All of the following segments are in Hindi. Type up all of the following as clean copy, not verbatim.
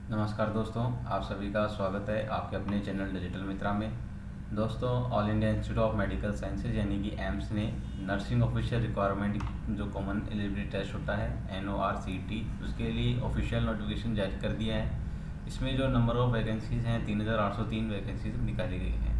नमस्कार दोस्तों, आप सभी का स्वागत है आपके अपने चैनल डिजिटल मित्रा में। दोस्तों, all India institute of medical sciences यानी कि एम्स ने नर्सिंग ऑफिशियल रिक्वायरमेंट जो कॉमन एलिजिबिलिटी टेस्ट होता है NORCT, उसके लिए ऑफिशियल नोटिफिकेशन जारी कर दिया है। इसमें जो नंबर ऑफ़ वैकेंसीज़ हैं 3803 वैकेंसीज निकाली गई हैं।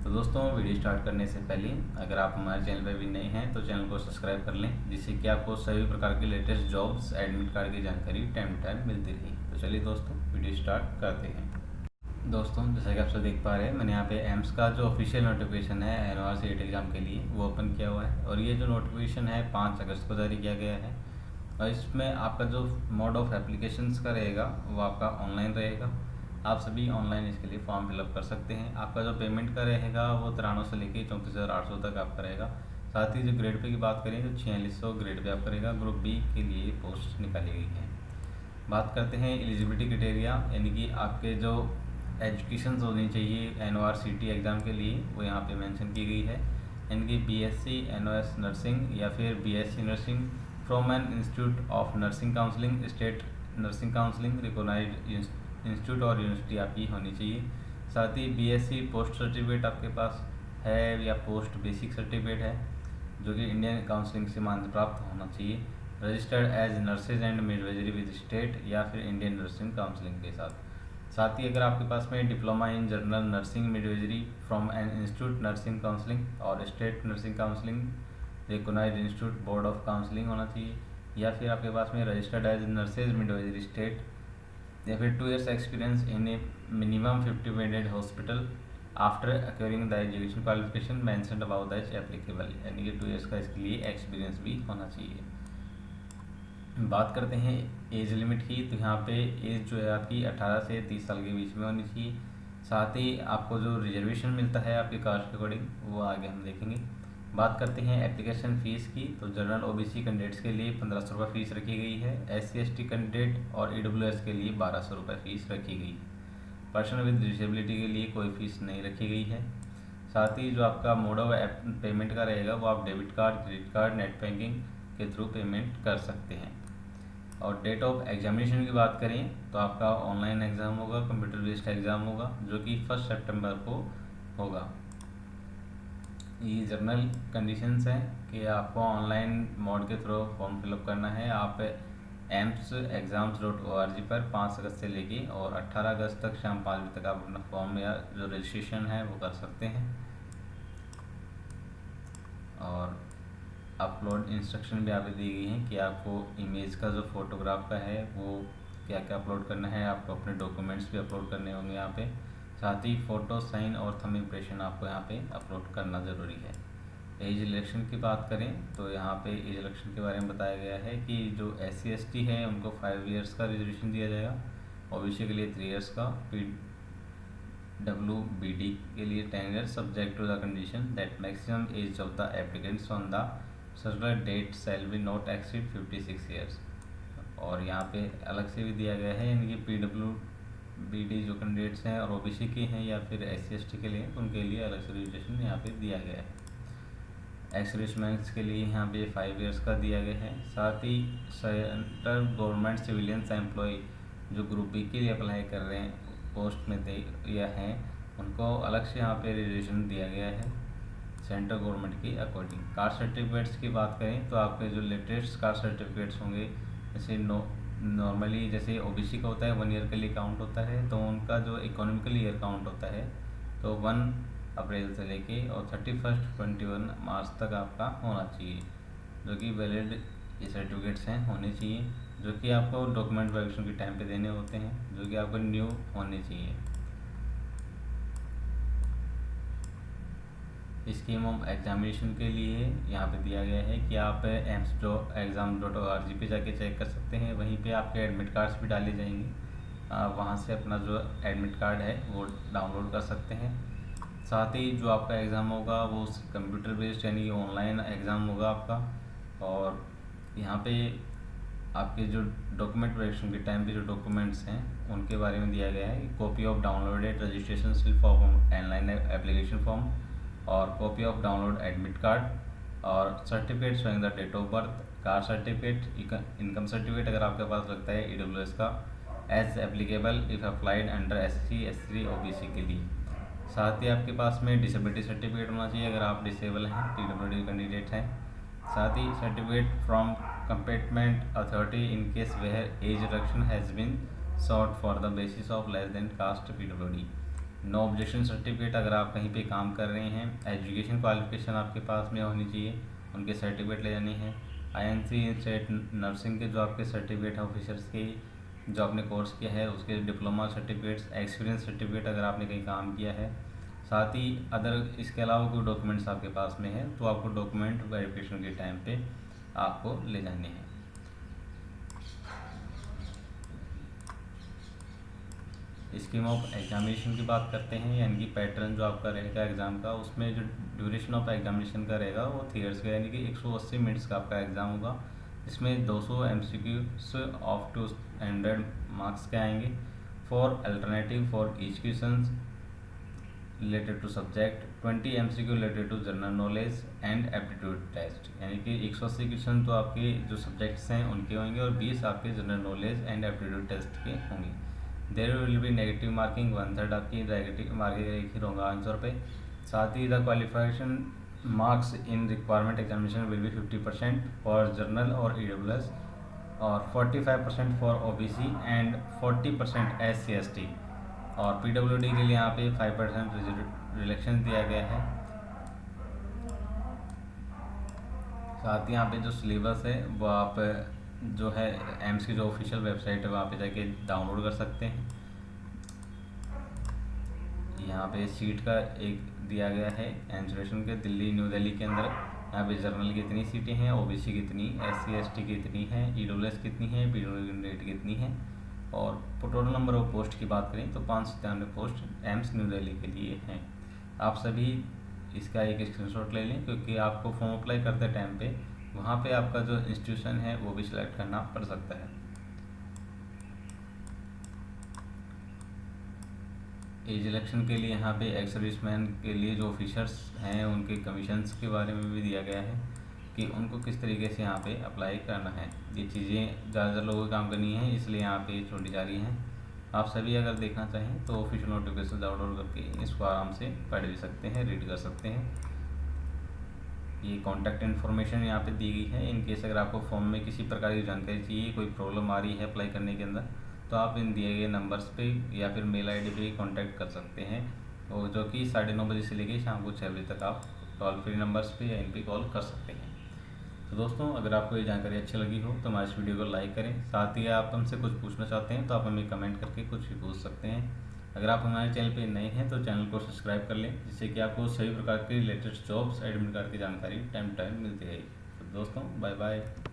तो दोस्तों, वीडियो स्टार्ट करने से पहले अगर आप हमारे चैनल पर भी नए हैं तो चैनल को सब्सक्राइब कर लें, जिससे कि आपको सभी प्रकार के लेटेस्ट जॉब्स एडमिट कार्ड की जानकारी टाइम टू टाइम मिलती रही। तो चलिए दोस्तों, वीडियो स्टार्ट करते हैं। दोस्तों, जैसा कि आप सब देख पा रहे हैं, मैंने यहाँ पे एम्स का जो ऑफिशियल नोटिफिकेशन है NORCT एग्ज़ाम के लिए वो ओपन किया हुआ है। और ये जो नोटिफिकेशन है 5 अगस्त को जारी किया गया है। और इसमें आपका जो मोड ऑफ एप्लीकेशंस का रहेगा वो आपका ऑनलाइन रहेगा। आप सभी ऑनलाइन इसके लिए फॉर्म फिलअप कर सकते हैं। आपका जो पेमेंट का रहेगा वो 93 से लेकर 34,800 तक आपका रहेगा। साथ ही जो ग्रेड पे की बात करें तो 4600 ग्रेड पे आपका रहेगा। ग्रुप बी के लिए पोस्ट निकाली गई है। बात करते हैं एलिजिबिलिटी क्राइटेरिया, यानी कि आपके जो एजुकेशन होनी चाहिए NORCT एग्ज़ाम के लिए वो यहाँ पे मेंशन की गई है। यानी कि BSc NOS नर्सिंग या फिर BSc nursing from an institute of nursing counselling, state nursing counselling recognised institute और यूनिवर्सिटी आपकी होनी चाहिए। साथ ही BSc पोस्ट सर्टिफिकेट आपके पास है या पोस्ट बेसिक सर्टिफिकेट है जो कि इंडियन काउंसलिंग से मान्यता प्राप्त होना चाहिए। Registered as nurses and midwifery with state या फिर इंडियन नर्सिंग काउंसलिंग के साथ ही अगर आपके पास में diploma in general nursing midwifery from an institute nursing counselling और state nursing counselling recognised institute board of counselling होना चाहिए, या फिर आपके पास में registered as nurses midwifery state, या फिर 2 years experience in a minimum 50 bedded hospital after acquiring the education qualification mentioned about that applicable, यानी कि 2 years का इसके लिए एक्सपीरियंस भी होना चाहिए। बात करते हैं एज लिमिट की, तो यहाँ पे एज जो है आपकी 18 से 30 साल के बीच में होनी चाहिए। साथ ही आपको जो रिजर्वेशन मिलता है आपके कास्ट के अकॉर्डिंग वो आगे हम देखेंगे। बात करते हैं एप्लीकेशन फ़ीस की, तो जनरल OBC कैंडिडेट्स के लिए 1500 रुपये फ़ीस रखी गई है। SC/ST कैंडिडेट और EWS के लिए 1200 रुपये फ़ीस रखी गई है। पर्सन विद डिसेबिलिटी के लिए कोई फ़ीस नहीं रखी गई है। साथ ही जो आपका मोड ऑफ पेमेंट का रहेगा वो आप debit card, credit card, net banking के थ्रू पेमेंट कर सकते हैं। और डेट ऑफ एग्जामिनेशन की बात करें तो आपका ऑनलाइन एग्ज़ाम होगा, कंप्यूटर बेस्ड एग्ज़ाम होगा जो कि 1 सितंबर को होगा। ये जनरल कंडीशंस हैं कि आपको ऑनलाइन मोड के थ्रू फॉर्म फिलअप करना है। आप AIMSexams.org पर 5 अगस्त से लेके और 18 अगस्त तक शाम 5 बजे तक आप अपना फॉर्म या जो रजिस्ट्रेशन है वो कर सकते हैं। और अपलोड इंस्ट्रक्शन भी यहाँ पे दी गई हैं कि आपको इमेज का जो फोटोग्राफ का है वो क्या क्या अपलोड करना है। आपको अपने डॉक्यूमेंट्स भी अपलोड करने होंगे यहाँ पे। साथ ही फ़ोटो, साइन और थंब इम्प्रेशन आपको यहाँ पे अपलोड करना ज़रूरी है। एज इलेक्शन की बात करें तो यहाँ पे एज इलेक्शन के बारे में बताया गया है कि जो SC/ST है उनको 5 years का रिजर्वेशन दिया जाएगा। OBC के लिए 3 years का, PWBD के लिए 10 years, subject to the condition that maximum age of the applicants on the circular date shall be not exceed 56 years। और यहाँ पे अलग से भी दिया गया है, यानी कि PWBD जो कैंडिडेट्स हैं और OBC के हैं या फिर SC/ST के लिए उनके लिए अलग से रिजर्वेशन यहाँ पे दिया गया है। एक्स-सर्विसमैन्स के लिए यहाँ पे 5 years का दिया गया है। साथ ही सेंट्रल गवर्नमेंट सिविलियंस एम्प्लॉय जो ग्रुप बी के लिए अप्लाई कर रहे हैं, पोस्ट में दे या हैं, उनको अलग से यहाँ पे रिजर्वेशन दिया गया है सेंट्रल गवर्नमेंट के अकॉर्डिंग। कास्ट सर्टिफिकेट्स की बात करें तो आपके जो लेटेस्ट कास्ट सर्टिफिकेट्स होंगे, जैसे नॉर्मली जैसे OBC का होता है 1 year के लिए काउंट होता है, तो उनका जो इकोनॉमिकल ईयर काउंट होता है तो 1 अप्रैल से लेके और 21 मार्च तक आपका होना चाहिए, जो कि वैलिड ये सर्टिफिकेट्स हैं होने चाहिए, जो कि आपको डॉक्यूमेंट वेरिफिकेशन के टाइम पे देने होते हैं, जो कि आपको न्यू होने चाहिए। स्कीम ऑफ एग्जामिनेशन के लिए यहाँ पे दिया गया है कि आप AIMSexams.org पे जाके चेक कर सकते हैं। वहीं पे आपके एडमिट कार्ड्स भी डाले जाएंगे, वहाँ से अपना जो एडमिट कार्ड है वो डाउनलोड कर सकते हैं। साथ ही जो आपका एग्ज़ाम होगा वो कंप्यूटर बेस्ड यानी कि ऑनलाइन एग्ज़ाम होगा आपका। और यहाँ पे आपके जो डॉक्यूमेंट वेरिफिकेशन के टाइम पे जो डॉक्यूमेंट्स हैं उनके बारे में दिया गया है। Copy of downloaded registration slip for online application form और copy of download admit card और certificate showing the date of birth, caste certificate, income certificate अगर आपके पास लगता है EWS का, as applicable if applied under SC SC OBC के लिए। साथ ही आपके पास में डिसेबिलिटी सर्टिफिकेट होना चाहिए अगर आप डिसेबल हैं, PWD कैंडिडेट हैं। साथ ही certificate from competent authority in case where age reduction has been sought for the basis of less than caste PWD। No objection certificate अगर आप कहीं पे काम कर रहे हैं। एजुकेशन क्वालिफिकेशन आपके पास में होनी चाहिए, उनके सर्टिफिकेट ले जानी है। INC स्टेट नर्सिंग के जो आपके सर्टिफिकेट हैं ऑफिसर्स के जो आपने कोर्स किया है उसके डिप्लोमा सर्टिफिकेट्स, एक्सपीरियंस सर्टिफिकेट अगर आपने कहीं काम किया है। साथ ही अदर इसके अलावा कोई डॉक्यूमेंट्स आपके पास में है तो आपको डॉक्यूमेंट वेरिफिकेशन के टाइम पे आपको ले जाने हैं। स्कीम ऑफ एग्जामिनेशन की बात करते हैं, यानी कि पैटर्न जो आपका रहेगा एग्ज़ाम का, उसमें जो ड्यूरेशन ऑफ एग्जामिनेशन का रहेगा वो 3 ईयर्स का, यानी कि 180 मिनट्स का आपका एग्ज़ाम होगा। इसमें 200 MCQs ऑफ 200 मार्क्स के आएंगे। For alternative for each question related to subject, 20 MCQ related to general knowledge and aptitude test, यानी कि 180 क्वेश्चन तो आपके जो सब्जेक्ट्स हैं उनके होंगे और 20 आपके general knowledge and aptitude test के होंगे। There will be negative marking, 1/3 आपकी नेगेटिव मार्किंग होगा आंसर पे। साथ ही the qualification marks in requirement examination will be 50% for general और EWS और 45% for OBC and 40% SC ST और PWD के लिए यहाँ पे 5% रिलेक्शन दिया गया है। साथ ही यहाँ पे जो सिलेबस है वो आप जो है एम्स की जो ऑफिशियल वेबसाइट है वहाँ पे जाके डाउनलोड कर सकते हैं। यहाँ पे सीट का एक दिया गया है एंसुरेशन के दिल्ली न्यू दिल्ली के अंदर। यहाँ पे जर्नल की कितनी सीटें हैं, OBC कितनी, SC ST की कितनी है, EWS कितनी है, PWD कितनी है और टोटल नंबर ऑफ पोस्ट की बात करें तो 593 पोस्ट एम्स न्यू दिल्ली के लिए हैं। आप सभी इसका एक स्क्रीनशॉट ले लें क्योंकि आपको फॉर्म अप्लाई करते टाइम पे वहाँ पे आपका जो इंस्टीट्यूशन है वो भी सिलेक्ट करना पड़ सकता है। एज इलेक्शन के लिए यहाँ पे एक्स सर्विसमैन के लिए जो ऑफिसर्स हैं उनके कमीशंस के बारे में भी दिया गया है कि उनको किस तरीके से यहाँ पे अप्लाई करना है। ये चीज़ें ज़्यादातर लोगों को काम करनी है इसलिए यहाँ पे छोड़ी जा रही हैं। आप सभी अगर देखना चाहें तो ऑफिशियल नोटिफिकेशन डाउनलोड करके इसको आराम से पढ़ भी सकते हैं, रीड कर सकते हैं। ये कॉन्टैक्ट इन्फॉर्मेशन यहाँ पे दी गई है। इन केस अगर आपको फॉर्म में किसी प्रकार की जानकारी चाहिए, कोई प्रॉब्लम आ रही है अप्लाई करने के अंदर, तो आप इन दिए गए नंबर्स पे या फिर मेल ID पे कांटेक्ट कर सकते हैं और जो कि 9:30 बजे से लेकर शाम को 6 बजे तक आप टोल फ्री नंबर्स पे या इन पे कॉल कर सकते हैं। तो दोस्तों अगर आपको ये जानकारी अच्छी लगी हो तो हमारे इस वीडियो को लाइक करें। साथ ही आप हमसे कुछ पूछना चाहते हैं तो आप हमें कमेंट करके कुछ भी पूछ सकते हैं। अगर आप हमारे चैनल पे नए हैं तो चैनल को सब्सक्राइब कर लें जिससे कि आपको सभी प्रकार के लेटेस्ट जॉब्स एडमिट कार्ड की जानकारी टाइम टू टाइम मिलती रहेगी। तो दोस्तों बाय बाय।